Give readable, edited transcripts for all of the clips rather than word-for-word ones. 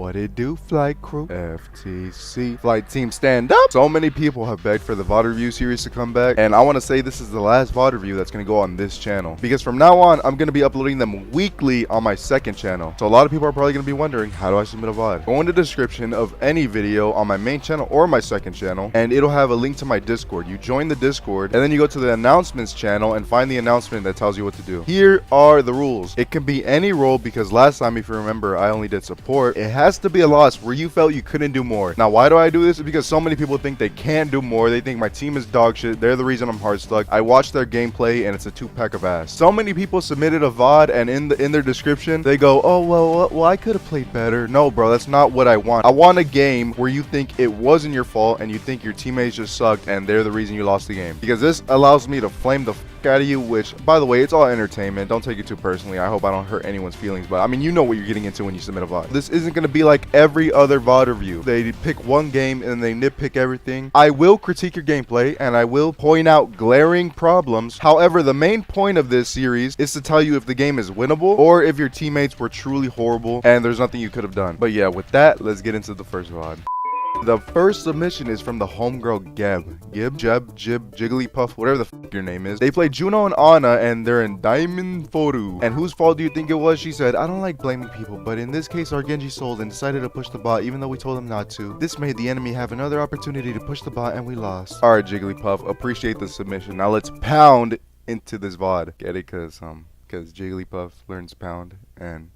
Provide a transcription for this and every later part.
What it do, flight crew? FTC. Flight team, stand up. So many people have begged for the VOD review series to come back, and I want to say this is the last VOD review that's going to go on this channel, because from now on, I'm going to be uploading them weekly on my second channel. So a lot of people are probably going to be wondering, how do I submit a VOD? Go in the description of any video on my main channel or my second channel, and it'll have a link to my Discord. You join the Discord, and then you go to the announcements channel and find the announcement that tells you what to do. Here are the rules. It can be any role, because last time, if you remember, I only did support. It has to be a loss where you felt you couldn't do more. Now, why do I do this? It's because so many people think they can't do more. They think my team is dog shit. They're the reason I'm hard stuck. I watched their gameplay and it's a 2-pack of ass. So many people submitted a VOD, and in their description, they go, oh, well, I could have played better. No, bro, that's not what I want. I want a game where you think it wasn't your fault and you think your teammates just sucked and they're the reason you lost the game. Because this allows me to flame the out of you, which, by the way, it's all entertainment. Don't take it too personally. I hope I don't hurt anyone's feelings, but I mean, you know what you're getting into when you submit a VOD. This isn't going to be like every other VOD review. They pick one game and they nitpick everything. I will critique your gameplay and I will point out glaring problems. However, the main point of this series is to tell you if the game is winnable or if your teammates were truly horrible and there's nothing you could have done. But yeah, with that, let's get into the first VOD. The first submission is from the homegirl Jeb, Jigglypuff, whatever the f your name is. They play Juno and Anna, and they're in Diamond Foru. And whose fault do you think it was? She said, I don't like blaming people, but in this case, our Genji sold and decided to push the bot, even though we told him not to. This made the enemy have another opportunity to push the bot, and we lost. Alright, Jigglypuff, appreciate the submission. Now let's pound into this VOD. Get it? Because Jigglypuff learns pound, and...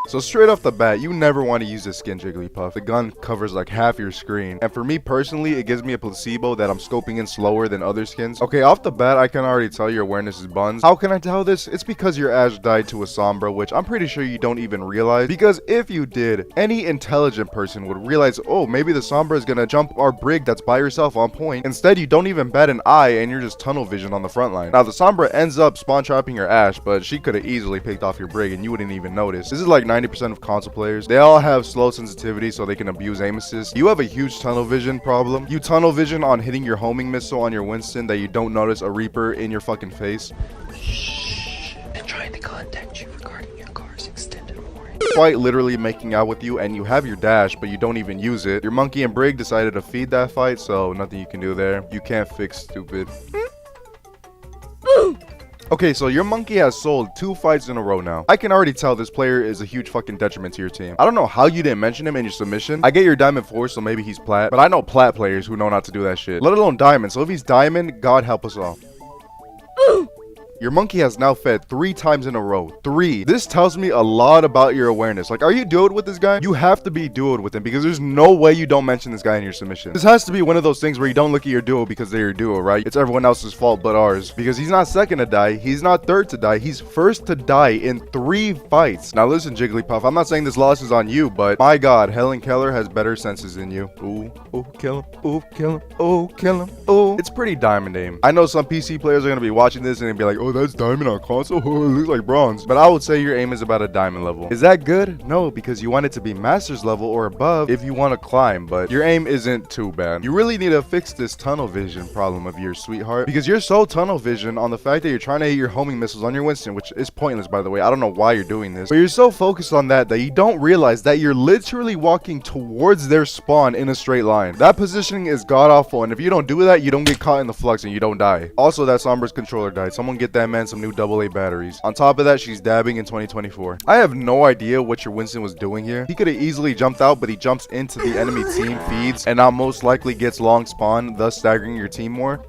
So straight off the bat, you never want to use this skin, Jigglypuff. The gun covers like half your screen. And for me personally, it gives me a placebo that I'm scoping in slower than other skins. Okay, off the bat, I can already tell your awareness is buns. How can I tell this? It's because your Ash died to a Sombra, which I'm pretty sure you don't even realize. Because if you did, any intelligent person would realize, oh, maybe the Sombra is gonna jump our brig that's by herself on point. Instead, you don't even bat an eye and you're just tunnel vision on the front line. Now, the Sombra ends up spawn trapping your Ash, but she could have easily picked off your brig and you wouldn't even notice. This is like 90% of console players. They all have slow sensitivity so they can abuse aim assist. You have a huge tunnel vision problem. You tunnel vision on hitting your homing missile on your Winston that you don't notice a Reaper in your fucking face. Shh. I'm trying to contact you regarding your car's extended warranty. Quite literally making out with you, and you have your dash but you don't even use it. Your monkey and brig decided to feed that fight, so nothing you can do there. You can't fix stupid. Okay, so your monkey has sold 2 fights in a row now. I can already tell this player is a huge fucking detriment to your team. I don't know how you didn't mention him in your submission. I get your Diamond 4, so maybe he's plat, but I know plat players who know not to do that shit, let alone Diamond. So if he's Diamond, God help us all. Your monkey has now fed 3 times in a row. 3. This tells me a lot about your awareness. Like, are you duoed with this guy? You have to be duoed with him, because there's no way you don't mention this guy in your submission. This has to be one of those things where you don't look at your duo because they're your duo, right? It's everyone else's fault but ours. Because he's not second to die, he's not third to die, he's first to die in 3 fights. Now listen, Jigglypuff, I'm not saying this loss is on you, but my god, Helen Keller has better senses than you. Ooh, kill him, ooh, kill him, ooh, kill him, ooh. It's pretty Diamond aim. I know some PC players are gonna be watching this and they'll be like, oh, that's Diamond on console? Oh, it looks like bronze. But I would say your aim is about a Diamond level. Is that good? No, because you want it to be Master's level or above if you want to climb, but your aim isn't too bad. You really need to fix this tunnel vision problem of yours, sweetheart, because you're so tunnel vision on the fact that you're trying to hit your homing missiles on your Winston, which is pointless, by the way. I don't know why you're doing this, but you're so focused on that you don't realize that you're literally walking towards their spawn in a straight line. That positioning is god-awful, and if you don't do that, you don't get caught in the flux and you don't die. Also, that Sombra's controller died. Someone get that man some new AA batteries. On top of that, she's dabbing in 2024. I have no idea what your Winston was doing here. He could have easily jumped out, but he jumps into the enemy team, feeds, and now most likely gets long spawn, thus staggering your team more.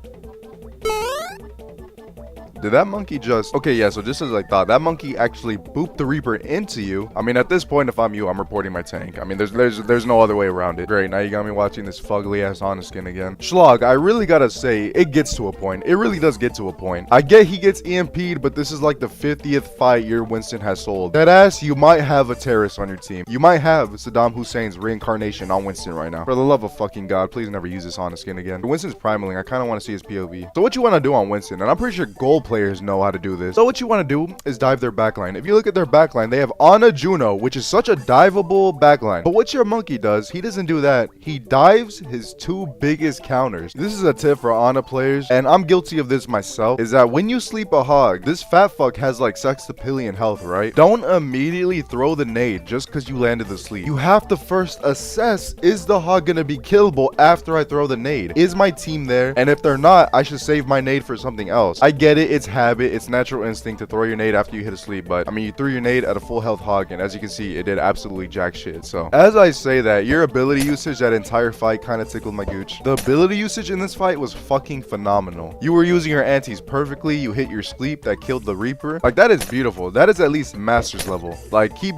Did that monkey just... Okay, yeah, so just as I thought, that monkey actually booped the Reaper into you. I mean, at this point, if I'm you, I'm reporting my tank. I mean, there's no other way around it. Great, now you got me watching this fugly-ass Honest skin again. Schlog, I really gotta say, it gets to a point. It really does get to a point. I get he gets EMP'd, but this is like the 50th fight your Winston has sold. Deadass, you might have a terrorist on your team. You might have Saddam Hussein's reincarnation on Winston right now. For the love of fucking God, please never use this Honest skin again. Winston's primaling. I kind of want to see his POV. So what you want to do on Winston? And I'm pretty sure gold players know how to do this. So what you want to do is dive their backline. If you look at their backline, they have Ana Juno, which is such a diveable backline. But what your monkey does, he doesn't do that. He dives his 2 biggest counters. This is a tip for Ana players, and I'm guilty of this myself, is that when you sleep a hog, this fat fuck has like sextillion health, right? Don't immediately throw the nade just because you landed the sleep. You have to first assess, is the hog gonna be killable after I throw the nade? Is my team there? And if they're not, I should save my nade for something else. I get it, it's habit, it's natural instinct to throw your nade after you hit a sleep, but I mean, you threw your nade at a full health hog, and as you can see, it did absolutely jack shit. So as I say that, your ability usage that entire fight kind of tickled my gooch. The ability usage in this fight was fucking phenomenal. You were using your antis perfectly. You hit your sleep that killed the Reaper. Like, that is beautiful. That is at least master's level. Like, keep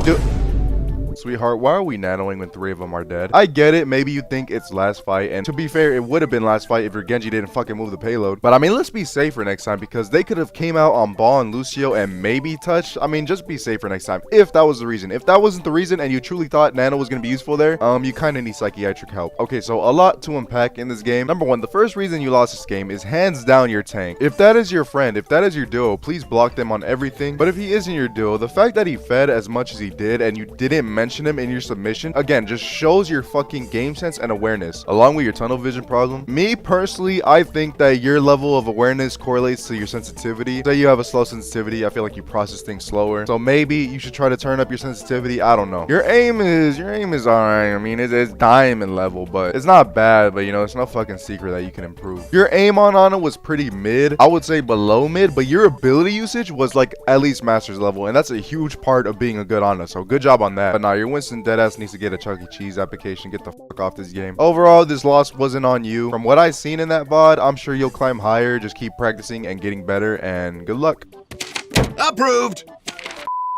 sweetheart, why are we nanoing when 3 of them are dead? I get it, maybe you think it's last fight, and to be fair, it would have been last fight if your Genji didn't fucking move the payload. But I mean, let's be safer next time, because they could have came out on Ball and Lucio and maybe touched. I mean, just be safer next time, if that was the reason. If that wasn't the reason and you truly thought nano was going to be useful there, you kind of need psychiatric help. Okay, so a lot to unpack in this game. Number 1, the first reason you lost this game is hands down your tank. If that is your friend, if that is your duo, please block them on everything. But if he isn't your duo, the fact that he fed as much as he did and you didn't mention him in your submission, again, just shows your fucking game sense and awareness, along with your tunnel vision problem. Me personally, I think that your level of awareness correlates to your sensitivity. Say you have a slow sensitivity, I feel like you process things slower, so maybe you should try to turn up your sensitivity. I don't know. Your aim is alright. I mean, it's diamond level, but it's not bad. But you know, it's no fucking secret that you can improve. Your aim on Ana was pretty mid, I would say below mid, but your ability usage was like at least master's level, and that's a huge part of being a good Ana, so good job on that. But nah, your Winston deadass needs to get a Chuck E. Cheese application. Get the fuck off this game. Overall, this loss wasn't on you. From what I've seen in that VOD, I'm sure you'll climb higher. Just keep practicing and getting better, and good luck. Approved!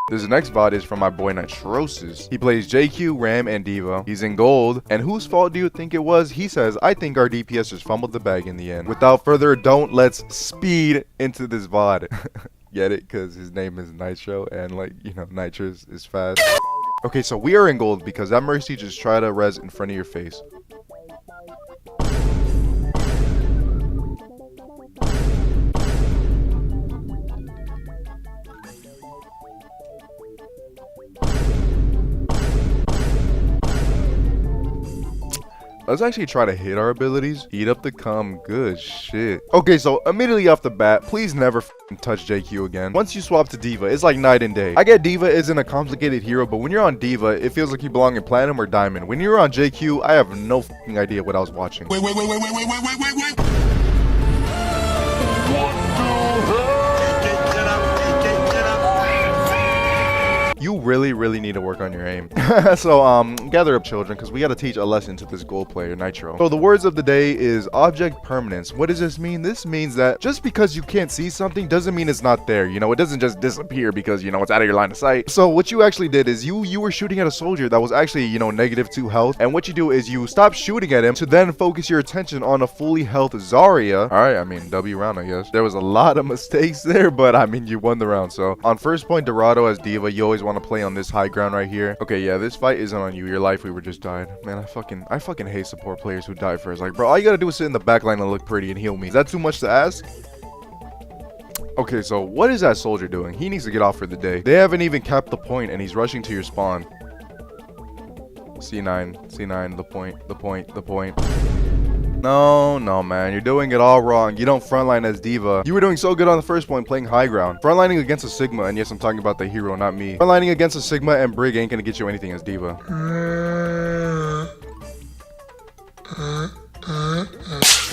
This next VOD is from my boy Nitrosis. He plays JQ, Ram, and Diva. He's in gold. And whose fault do you think it was? He says, I think our DPSers fumbled the bag in the end. Without further ado, let's speed into this VOD. Get it? Because his name is Nitro, and like, you know, Nitrous is fast. Okay, so we are in gold because that Mercy just tried to res in front of your face. Let's actually try to hit our abilities. Heat up the cum. Good shit. Okay, so immediately off the bat, please never touch JQ again. Once you swap to Diva, it's like night and day. I get Diva isn't a complicated hero, but when you're on Diva, it feels like you belong in Platinum or Diamond. When you're on JQ, I have no idea what I was watching. Wait. What the hell? You really need to work on your aim. So gather up children, because we got to teach a lesson to this gold player Nitro. So the words of the day is object permanence. What does this mean? This means that just because you can't see something doesn't mean it's not there. You know, it doesn't just disappear because, you know, it's out of your line of sight. So what you actually did is you were shooting at a soldier that was actually, you know, -2 health, and what you do is you stop shooting at him to then focus your attention on a fully health Zarya. All right, I mean, W round, I guess. There was a lot of mistakes there, but I mean, you won the round. So on first point, Dorado as Diva, you always want to play on this high ground right here. Okay, yeah, this fight isn't on you. Your lifeweaver just died. Man, I fucking hate support players who die first. Like, bro, all you gotta do is sit in the back line and look pretty and heal me. Is that too much to ask? Okay, so what is that soldier doing? He needs to get off for the day. They haven't even capped the point and he's rushing to your spawn. C9, the point. No, man. You're doing it all wrong. You don't frontline as Diva. You were doing so good on the first point playing high ground. Frontlining against a Sigma, and yes, I'm talking about the hero, not me. Frontlining against a Sigma and Brig ain't gonna get you anything as Diva.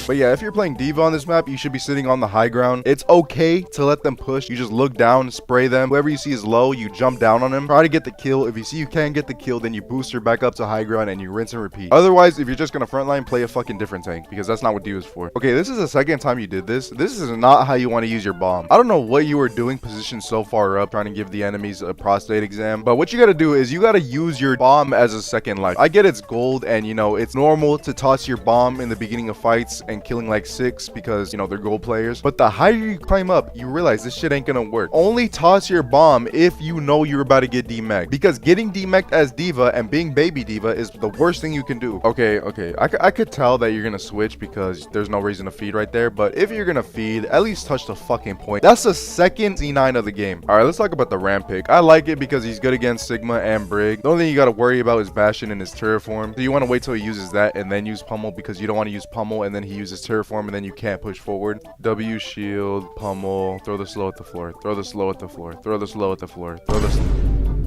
But yeah, if you're playing Diva on this map, you should be sitting on the high ground. It's okay to let them push. You just look down, spray them. Whoever you see is low, you jump down on him. Try to get the kill. If you see you can't get the kill, then you boost her back up to high ground and you rinse and repeat. Otherwise, if you're just gonna frontline, play a fucking different tank, because that's not what Diva's for. Okay, this is the second time you did this. This is not how you want to use your bomb. I don't know what you were doing positioned so far up, trying to give the enemies a prostate exam. But what you gotta do is you gotta use your bomb as a second life. I get it's gold and, you know, it's normal to toss your bomb in the beginning of fights and and killing like 6 because, you know, they're gold players. But the higher you climb up, you realize this shit ain't gonna work. Only toss your bomb if you know you're about to get demeched, because getting demeched as diva and being baby diva is the worst thing you can do. Okay, I could tell that you're gonna switch because there's no reason to feed right there, but if you're gonna feed, at least touch the fucking point. That's the second C9 of the game. All right, let's talk about the Rant pick. I like it because he's good against Sigma and Brig. The only thing you gotta worry about is Bastion and his Terraform. So you want to wait till he uses that and then use Pummel, because you don't want to use Pummel and then he uses Terraform and then you can't push forward. W shield, Pummel, throw the slow at the floor, throw the slow at the floor, throw the slow at the floor, throw the slow.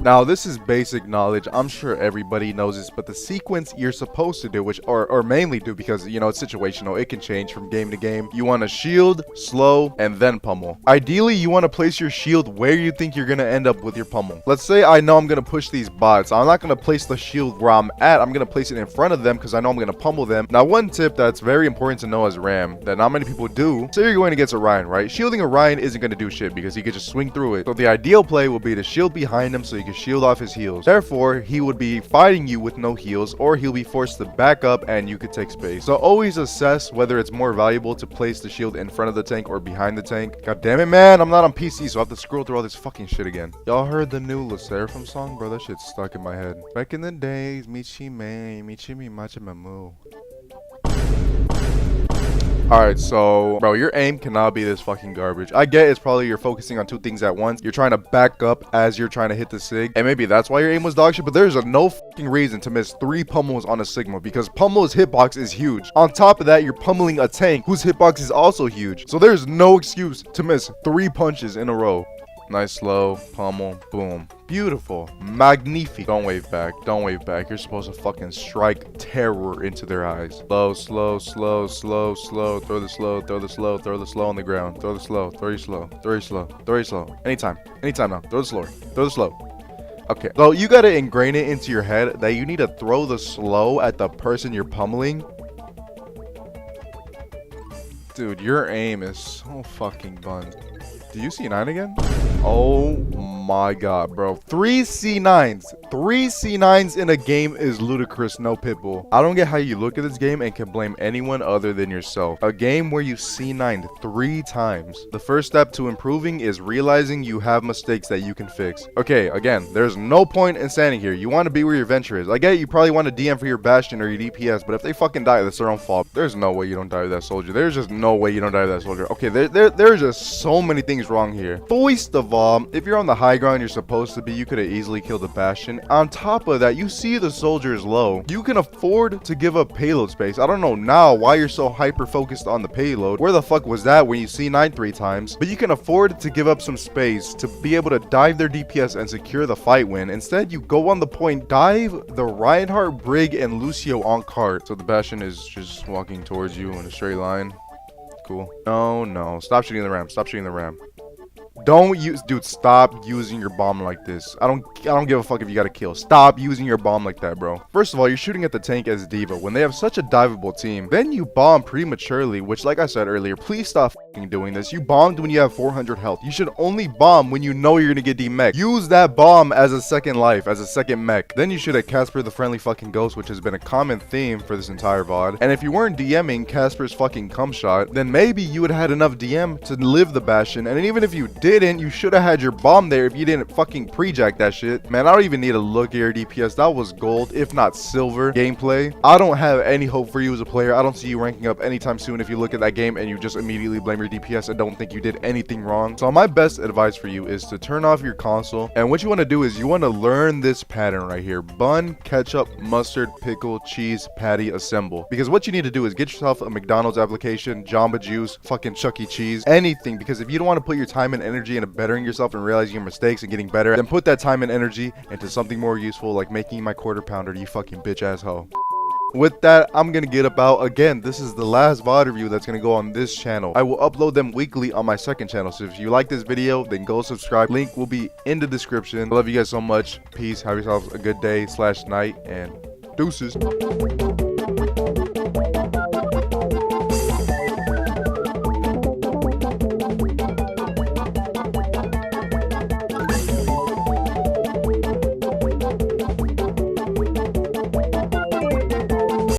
Now, this is basic knowledge. I'm sure everybody knows this, but the sequence you're supposed to do, which or mainly do, because, you know, it's situational. It can change from game to game. You want to shield, slow, and then pummel. Ideally, you want to place your shield where you think you're going to end up with your pummel. Let's say I know I'm going to push these bots. I'm not going to place the shield where I'm at. I'm going to place it in front of them because I know I'm going to pummel them. Now, one tip that's very important to know as Ram that not many people do. Say you're going against Orion, right? Shielding Orion isn't going to do shit because he could just swing through it. So the ideal play will be to shield behind him so you can shield off his heals. Therefore, he would be fighting you with no heals, or he'll be forced to back up and you could take space. So always assess whether it's more valuable to place the shield in front of the tank or behind the tank. God damn it, man, I'm not on PC, so I have to scroll through all this fucking shit again. Y'all heard the new Le Seraphim song? Bro, that shit's stuck in my head. Back in the days, Michi mi macha mamu. Alright, so, bro, your aim cannot be this fucking garbage. I get it's probably you're focusing on 2 things at once. You're trying to back up as you're trying to hit the Sig, and maybe that's why your aim was dog shit, but there's no fucking reason to miss 3 pummels on a Sigma, because Pummel's hitbox is huge. On top of that, you're pummeling a tank whose hitbox is also huge. So there's no excuse to miss 3 punches in a row. Nice slow, pummel, boom. Beautiful. Magnifique. Don't wave back. Don't wave back. You're supposed to fucking strike terror into their eyes. Slow, slow, slow, slow, slow. Throw the slow, throw the slow, throw the slow on the ground. Throw the slow, throw your slow, throw your slow, throw your slow. Anytime. Anytime now. Throw the slower. Throw the slow. Okay. So you gotta ingrain it into your head that you need to throw the slow at the person you're pummeling. Dude, your aim is so fucking buns. Do you C9 again? Oh my god, bro. 3 C9s. 3 C9s in a game is ludicrous, no pitbull. I don't get how you look at this game and can blame anyone other than yourself. A game where you C9'd 3 times. The first step to improving is realizing you have mistakes that you can fix. Okay, again, there's no point in standing here. You want to be where your venture is. I get you probably want to DM for your Bastion or your DPS, but if they fucking die, that's their own fault. There's no way you don't die with that soldier. There's just no way you don't die with that soldier. Okay, there's just so many things wrong here. First of all, if you're on the high ground you're supposed to be, you could have easily killed the Bastion. On top of that, you see the soldiers low. You can afford to give up payload space. I don't know now why you're so hyper focused on the payload. Where the fuck was that when you C9 3 times? But you can afford to give up some space to be able to dive their DPS and secure the fight win. Instead, you go on the point, dive the Reinhardt, Brig, and Lucio on cart. So the Bastion is just walking towards you in a straight line. Cool. No. Stop shooting the ram. Stop shooting the ram. Don't use, dude, stop using your bomb like this. I don't give a fuck if you got to kill. Stop using your bomb like that, bro. First of all, you're shooting at the tank as diva when they have such a diveable team. Then you bomb prematurely, which, like I said earlier, please stop fucking doing this. You bombed when you have 400 health. You should only bomb when you know you're gonna get demech. Use that bomb as a second life, as a second mech. Then you should have Casper the friendly fucking ghost, which has been a common theme for this entire VOD. And if you weren't DMing Casper's fucking cum shot, then maybe you would have had enough DM to live the Bastion. And even if you didn't, you should have had your bomb there if you didn't fucking pre-jack that shit. Man, I don't even need to look at your DPS. That was gold, if not silver gameplay. I don't have any hope for you as a player. I don't see you ranking up anytime soon if you look at that game and you just immediately blame your DPS and don't think you did anything wrong. So my best advice for you is to turn off your console, and what you want to do is you want to learn this pattern right here: bun, ketchup, mustard, pickle, cheese, patty, assemble. Because what you need to do is get yourself a McDonald's application, Jamba Juice, fucking Chuck E. Cheese, anything. Because if you don't want to put your time and energy into bettering yourself and realizing your mistakes and getting better, then put that time and energy into something more useful, like making my quarter pounder, you fucking bitch ass hoe. With that, I'm gonna get about. Again, this is the last VOD review that's gonna go on this channel. I will upload them weekly on my second channel, so if you like this video, then go subscribe. Link will be in the description. I love you guys so much. Peace. Have yourselves a good day / night, and deuces.